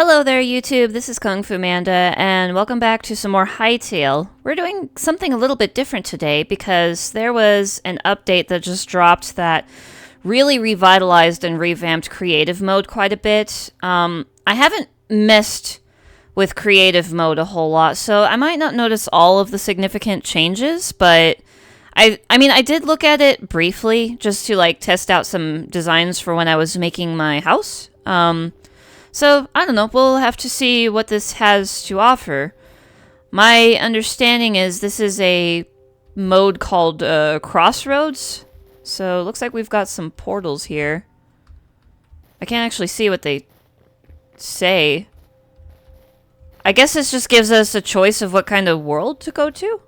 Hello there, YouTube. This is Kung Fu Manda, and welcome back to some more Hytale. We're doing something a little bit different today because there was an update that just dropped that really revitalized and revamped creative mode quite a bit. I haven't messed with creative mode a whole lot, so I might not notice all of the significant changes, but I did look at it briefly just to like test out some designs for when I was making my house. So, I don't know, we'll have to see what this has to offer. My understanding is this is a mode called Crossroads. So, it looks like we've got some portals here. I can't actually see what they say. I guess this just gives us a choice of what kind of world to go to.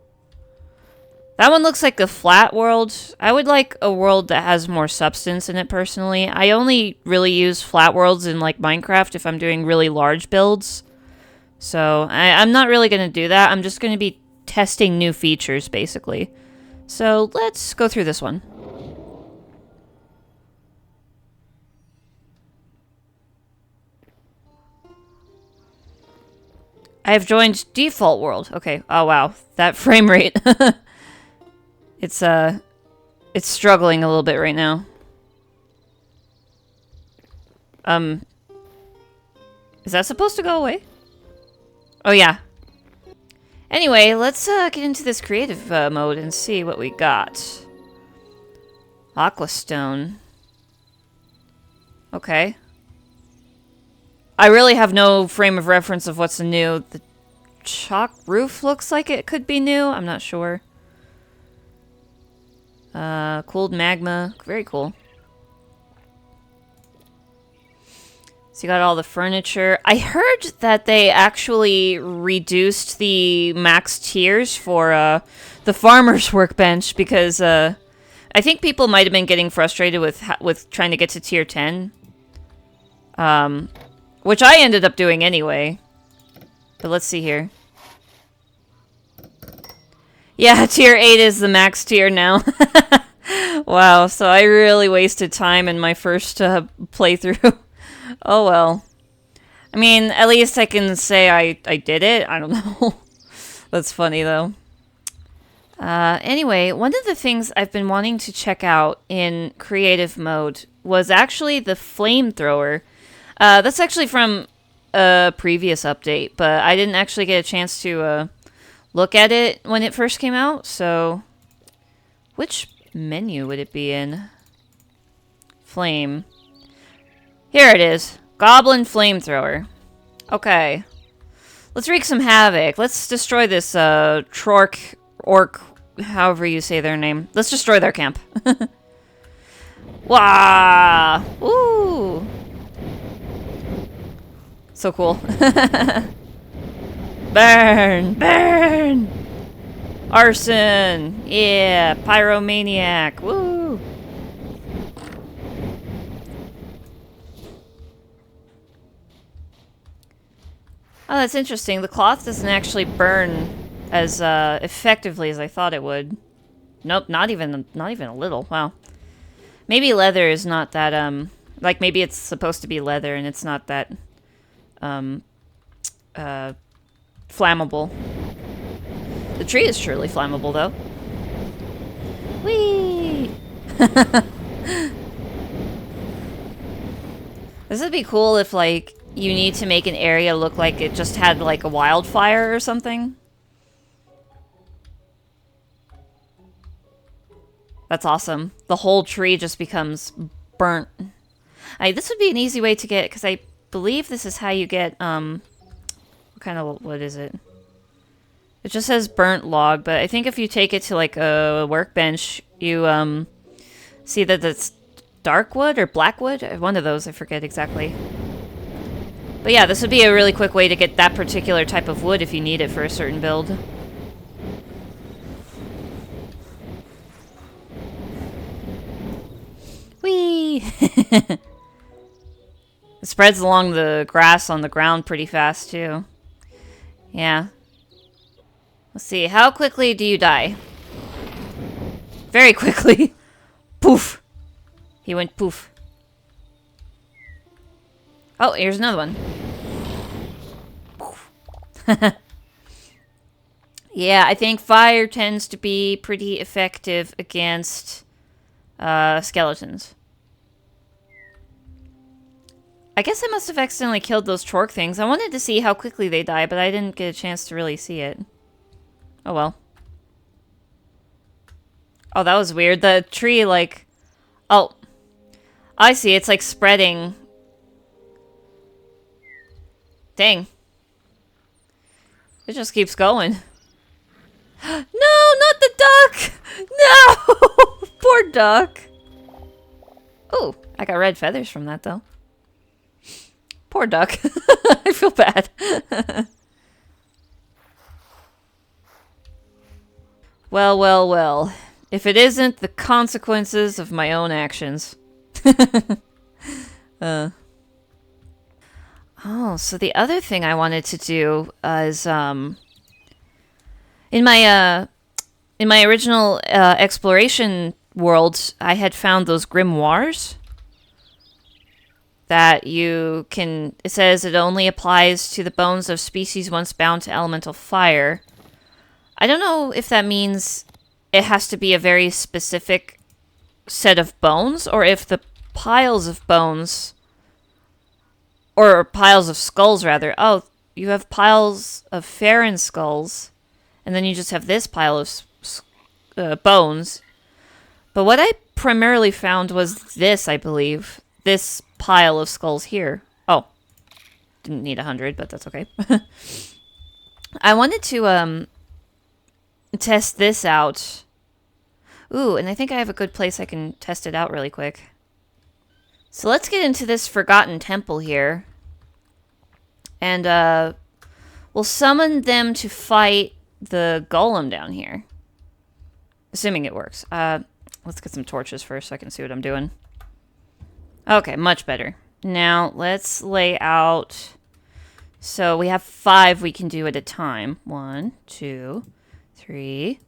That one looks like a flat world. I would like a world that has more substance in it, personally. I only really use flat worlds in, like, Minecraft if I'm doing really large builds. So, I'm not really going to do that. I'm just going to be testing new features, basically. So, let's go through this one. I have joined default world. Okay. Oh, wow. That frame rate. It's struggling a little bit right now. Is that supposed to go away? Oh, yeah. Anyway, let's get into this creative mode and see what we got. Aquastone. Okay. I really have no frame of reference of what's new. The chalk roof looks like it could be new. I'm not sure. Cooled magma. Very cool. So you got all the furniture. I heard that they actually reduced the max tiers for the farmer's workbench because I think people might have been getting frustrated with trying to get to tier 10. Which I ended up doing anyway. But let's see here. Yeah, tier 8 is the max tier now. Wow, so I really wasted time in my first playthrough. Oh well. I mean, at least I can say I did it. I don't know. That's funny, though. Anyway, one of the things I've been wanting to check out in creative mode was actually the flamethrower. That's actually from a previous update, but I didn't actually get a chance to look at it when it first came out, so which menu would it be in? Flame. Here it is. Goblin Flamethrower. Okay. Let's wreak some havoc. Let's destroy this Trork, Orc, however you say their name. Let's destroy their camp. Wah! Woo! So cool. Burn! Burn! Arson! Yeah! Pyromaniac! Woo! Oh, that's interesting. The cloth doesn't actually burn as effectively as I thought it would. Nope, not even a little. Wow. Maybe leather is not that, like maybe it's supposed to be leather and it's not that, flammable. The tree is truly flammable, though. Whee! This would be cool if, like, you need to make an area look like it just had, like, a wildfire or something. That's awesome. The whole tree just becomes burnt. This would be an easy way to get, because I believe this is how you get, what kind of, what is it? It just says burnt log, but I think if you take it to, like, a workbench, you, see that it's dark wood or black wood? One of those, I forget exactly. But yeah, this would be a really quick way to get that particular type of wood if you need it for a certain build. Whee! It spreads along the grass on the ground pretty fast, too. Yeah. Let's see, how quickly do you die? Very quickly. Poof. He went poof. Oh, here's another one. Yeah, I think fire tends to be pretty effective against skeletons. I guess I must have accidentally killed those chork things. I wanted to see how quickly they die, but I didn't get a chance to really see it. Oh well. Oh, that was weird. The tree, like... Oh. I see. It's like spreading. Dang. It just keeps going. No, not the duck! No! Poor duck. Oh, I got red feathers from that, though. Poor duck. I feel bad. Well, well, well. If it isn't the consequences of my own actions. Oh, so the other thing I wanted to do is, in my original exploration world, I had found those grimoires that you can... It says it only applies to the bones of species once bound to elemental fire. I don't know if that means it has to be a very specific set of bones, or if the piles of bones, or piles of skulls, rather. Oh, you have piles of Farron skulls, and then you just have this pile of bones. But what I primarily found was this, I believe. This pile of skulls here. Oh. Didn't need 100, but that's okay. I wanted to, test this out. Ooh, and I think I have a good place I can test it out really quick. So let's get into this forgotten temple here. And, we'll summon them to fight the golem down here. Assuming it works. Let's get some torches first so I can see what I'm doing. Okay, much better. Now, let's lay out... So, we have 5 we can do at a time. 1, 2, 3,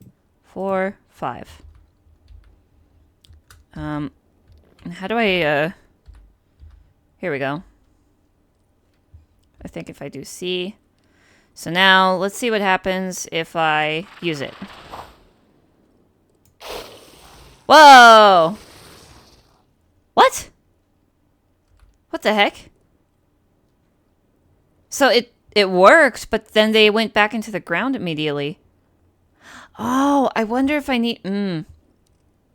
4, 5. How do I, Here we go. I think if I do C. So now, let's see what happens if I use it. Whoa! What? What the heck? So it worked, but then they went back into the ground immediately. Oh, I wonder if I need...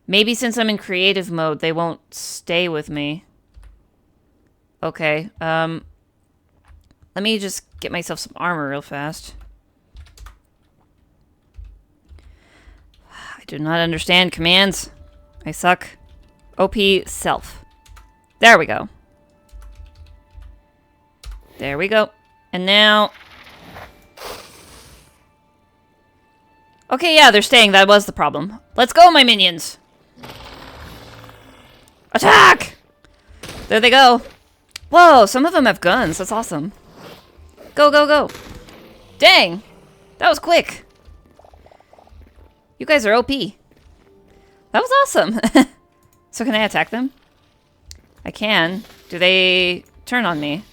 Maybe since I'm in creative mode, they won't stay with me. Okay, let me just get myself some armor real fast. I do not understand commands. I suck. OP self. There we go. There we go. And now... Okay, yeah, they're staying. That was the problem. Let's go, my minions! Attack! There they go. Whoa, some of them have guns. That's awesome. Go, go, go. Dang! That was quick. You guys are OP. That was awesome. So can I attack them? I can. Do they turn on me?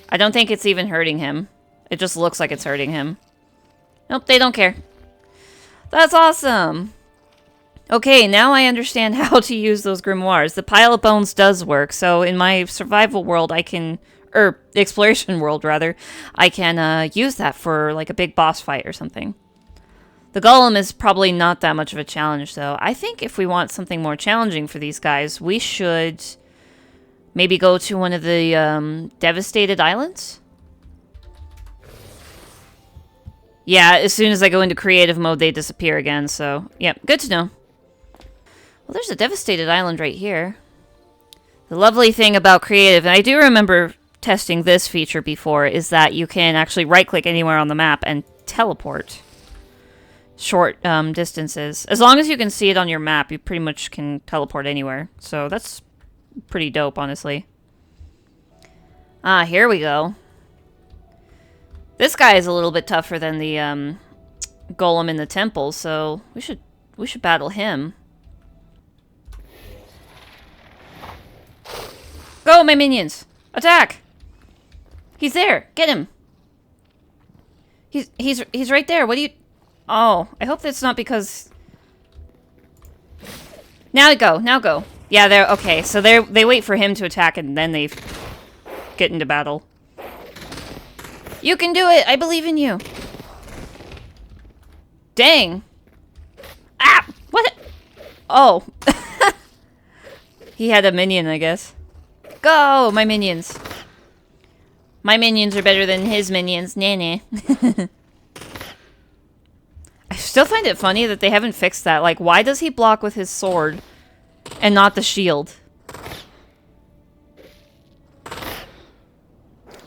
I don't think it's even hurting him. It just looks like it's hurting him. Nope, they don't care. That's awesome. Okay, now I understand how to use those grimoires. The pile of bones does work, so in my survival world I can... Or, exploration world, rather. I can use that for, like, a big boss fight or something. The golem is probably not that much of a challenge, though. I think if we want something more challenging for these guys, we should maybe go to one of the devastated islands? Yeah, as soon as I go into creative mode, they disappear again, so... Yep, good to know. Well, there's a devastated island right here. The lovely thing about creative, and I do remember testing this feature before, is that you can actually right-click anywhere on the map and teleport short distances. As long as you can see it on your map, you pretty much can teleport anywhere. So that's pretty dope, honestly. Ah, here we go. This guy is a little bit tougher than the golem in the temple, so we should battle him. Go, my minions! Attack! He's there! Get him! He's right there. What do you... Oh, I hope that's not because... Now go. Now go. Yeah, they're... Okay, so they wait for him to attack and then they get into battle. You can do it! I believe in you! Dang! Ah! What? Oh. He had a minion, I guess. Go, my minions. My minions are better than his minions. Nah. I still find it funny that they haven't fixed that. Like, why does he block with his sword and not the shield?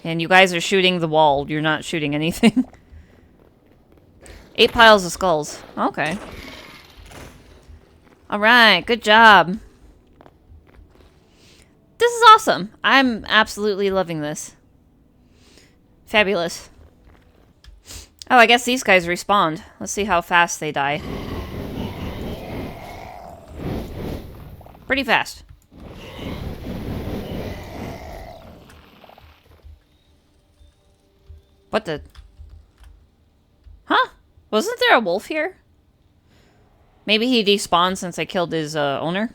And you guys are shooting the wall. You're not shooting anything. 8 piles of skulls. Okay. Alright, good job. This is awesome. I'm absolutely loving this. Fabulous. Oh, I guess these guys respawned. Let's see how fast they die. Pretty fast. What the... Huh? Wasn't there a wolf here? Maybe he despawned since I killed his owner?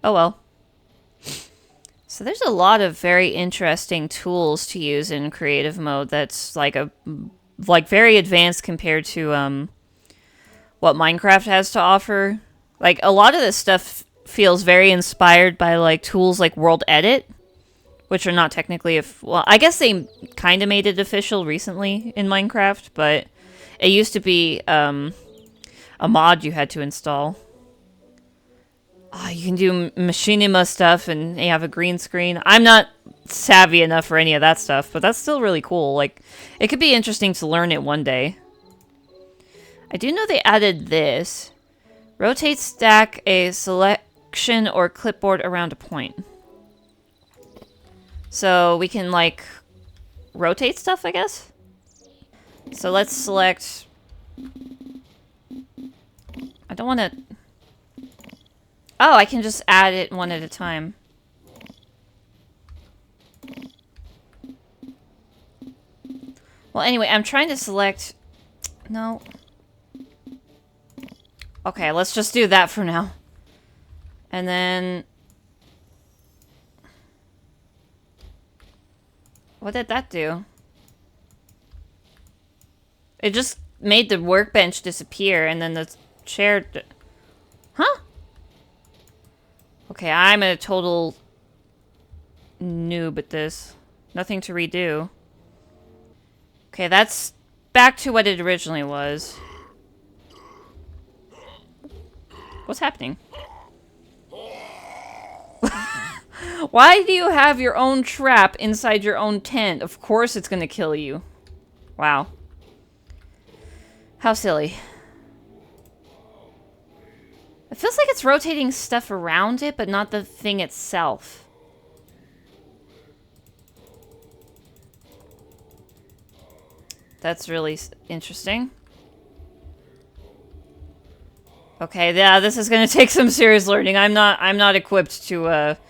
Oh well. So there's a lot of very interesting tools to use in creative mode that's like very advanced compared to what Minecraft has to offer. Like a lot of this stuff feels very inspired by like tools like World Edit, which are not technically well, I guess they kind of made it official recently in Minecraft, but it used to be a mod you had to install. Oh, you can do machinima stuff and you have a green screen. I'm not savvy enough for any of that stuff, but that's still really cool. Like, it could be interesting to learn it one day. I do know they added this. Rotate stack a selection or clipboard around a point. So we can, like, rotate stuff, I guess? So let's select... I don't want to... Oh, I can just add it one at a time. Well, anyway, I'm trying to select... No. Okay, let's just do that for now. And then... What did that do? It just made the workbench disappear, and then the chair... Huh? Okay, I'm a total noob at this. Nothing to redo. Okay, that's back to what it originally was. What's happening? Why do you have your own trap inside your own tent? Of course it's gonna kill you. Wow. How silly. It feels like it's rotating stuff around it, but not the thing itself. That's really interesting. Okay, yeah, this is gonna take some serious learning. I'm not equipped to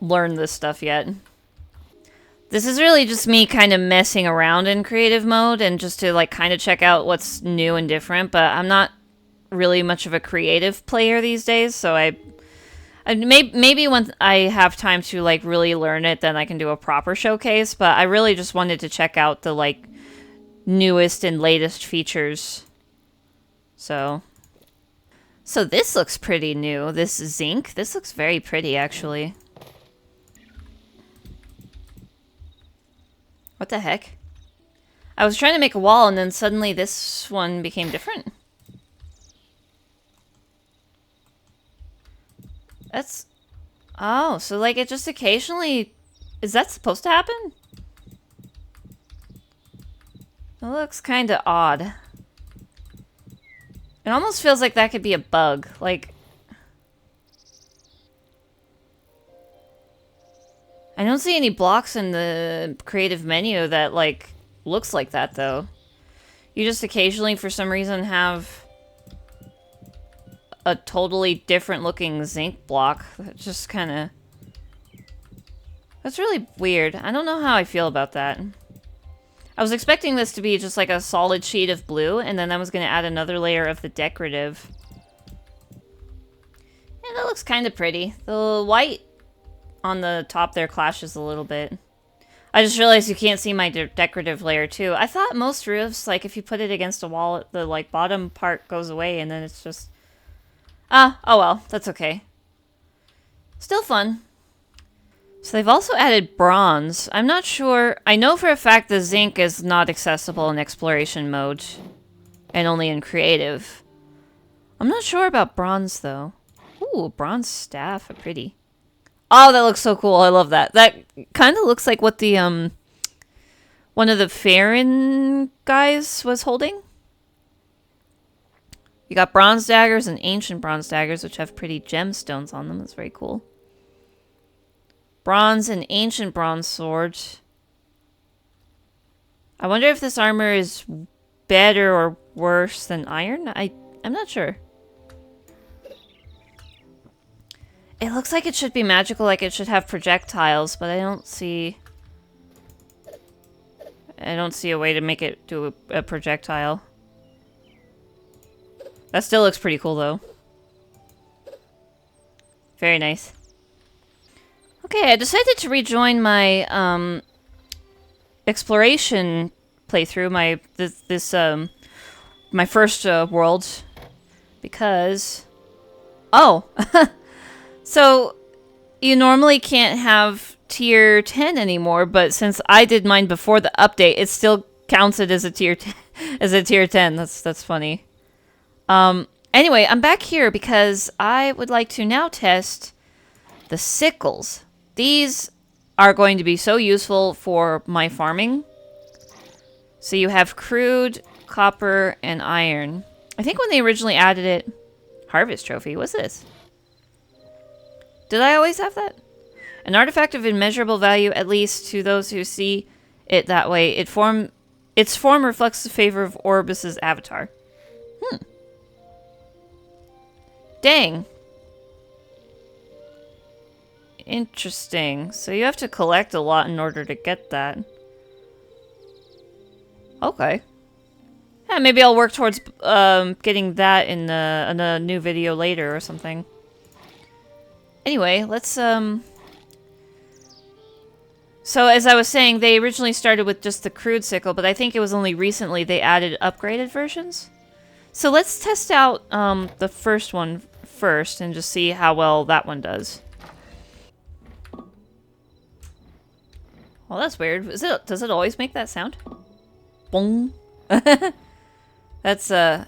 learn this stuff yet. This is really just me kind of messing around in creative mode and just to like kind of check out what's new and different, but I'm not really much of a creative player these days, so maybe when I have time to like really learn it, then I can do a proper showcase, but I really just wanted to check out the like newest and latest features. So this looks pretty new. This zinc, this looks very pretty actually. What the heck? I was trying to make a wall and then suddenly this one became different. That's... Oh, so like it just occasionally... Is that supposed to happen? It looks kind of odd. It almost feels like that could be a bug. Like... I don't see any blocks in the creative menu that like looks like that though. You just occasionally for some reason have a totally different looking zinc block. That just kind of... That's really weird. I don't know how I feel about that. I was expecting this to be just like a solid sheet of blue, and then I was going to add another layer of the decorative. And that looks kind of pretty. The white on the top there clashes a little bit. I just realized you can't see my decorative layer too. I thought most roofs, like if you put it against a wall, the like bottom part goes away and then it's just... Ah, oh well, that's okay. Still fun. So they've also added bronze. I'm not sure. I know for a fact the zinc is not accessible in exploration mode and only in creative. I'm not sure about bronze though. Ooh, bronze staff, pretty. Oh, that looks so cool. I love that. That kind of looks like what the one of the Farron guys was holding. You got bronze daggers and ancient bronze daggers, which have pretty gemstones on them. That's very cool. Bronze and ancient bronze swords. I wonder if this armor is better or worse than iron? I'm not sure. It looks like it should be magical, like it should have projectiles, but I don't see a way to make it do a projectile. That still looks pretty cool, though. Very nice. Okay, I decided to rejoin my exploration playthrough, my first world, because so you normally can't have tier 10 anymore, but since I did mine before the update, it still counts it as a tier 10. As a tier 10. That's funny. Anyway, I'm back here because I would like to now test the sickles. These are going to be so useful for my farming. So you have crude, copper, and iron. I think when they originally added it, harvest trophy. What's this? Did I always have that? An artifact of immeasurable value, at least to those who see it that way. Its form reflects the favor of Orbis's avatar. Dang. Interesting. So you have to collect a lot in order to get that. Okay. Yeah, maybe I'll work towards getting that in a new video later or something. Anyway, let's So as I was saying, they originally started with just the crude sickle, but I think it was only recently they added upgraded versions. So let's test out the first one first and just see how well that one does. Well, that's weird. Does it always make that sound? Boom. That's I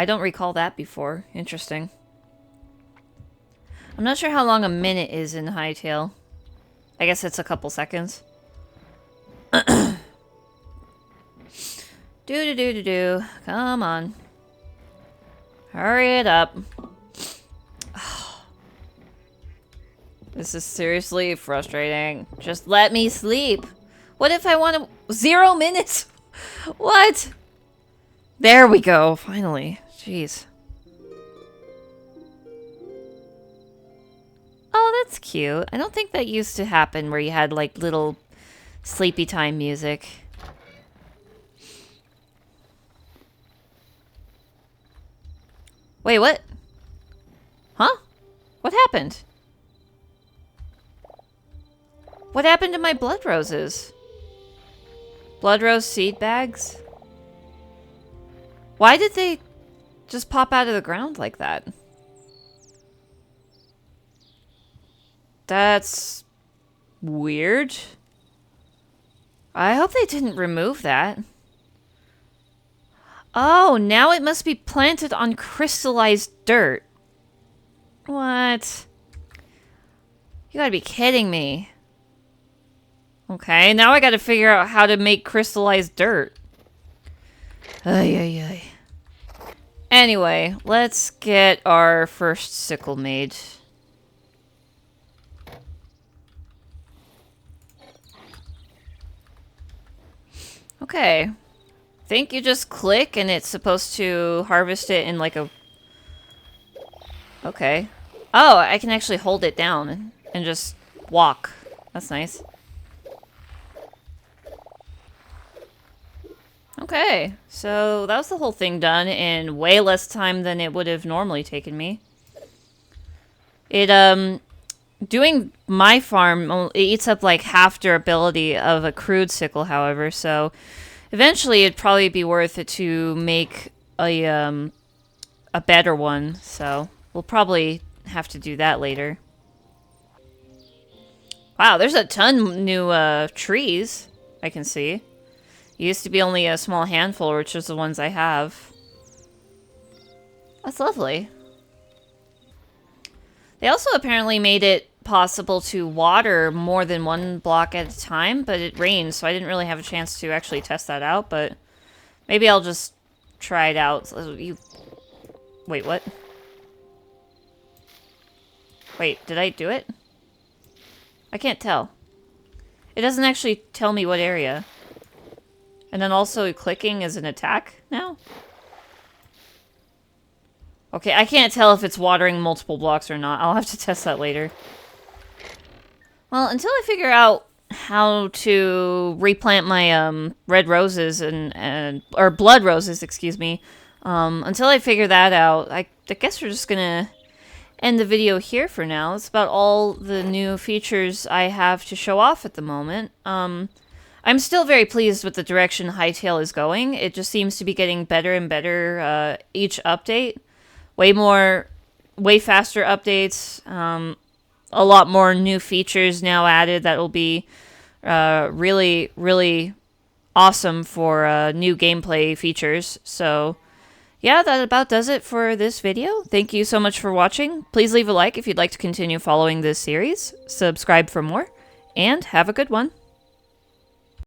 don't recall that before. Interesting. I'm not sure how long a minute is in Hytale. I guess it's a couple seconds. Do. Come on. Hurry it up. This is seriously frustrating. Just let me sleep. What if I want to... 0 minutes? What? There we go, finally. Jeez. Oh, that's cute. I don't think that used to happen where you had, like, little sleepy time music. Wait, what? Huh? What happened? What happened to my blood roses? Blood rose seed bags? Why did they just pop out of the ground like that? That's weird. I hope they didn't remove that. Oh, now it must be planted on crystallized dirt. What? You gotta be kidding me. Okay, now I gotta figure out how to make crystallized dirt. Ay. Anyway, let's get our first sickle made. Okay. Think you just click and it's supposed to harvest it in like a... Okay. Oh, I can actually hold it down and just walk. That's nice. Okay, so that was the whole thing done in way less time than it would have normally taken me. Doing my farm, it eats up like half durability of a crude sickle, however, so eventually it'd probably be worth it to make a better one, so we'll probably have to do that later. Wow, there's a ton new trees I can see. It used to be only a small handful, which is the ones I have. That's lovely. They also apparently made it possible to water more than one block at a time, but it rains, so I didn't really have a chance to actually test that out, but maybe I'll just try it out. Wait, what? Wait, did I do it? I can't tell. It doesn't actually tell me what area. And then also clicking is an attack now? Okay, I can't tell if it's watering multiple blocks or not. I'll have to test that later. Well, until I figure out how to replant my red roses or blood roses, excuse me. Until I figure that out, I guess we're just gonna end the video here for now. It's about all the new features I have to show off at the moment. I'm still very pleased with the direction Hytale is going. It just seems to be getting better and better each update. Way faster updates. A lot more new features now added that will be really, really awesome for new gameplay features. So, yeah, that about does it for this video. Thank you so much for watching. Please leave a like if you'd like to continue following this series. Subscribe for more, and have a good one.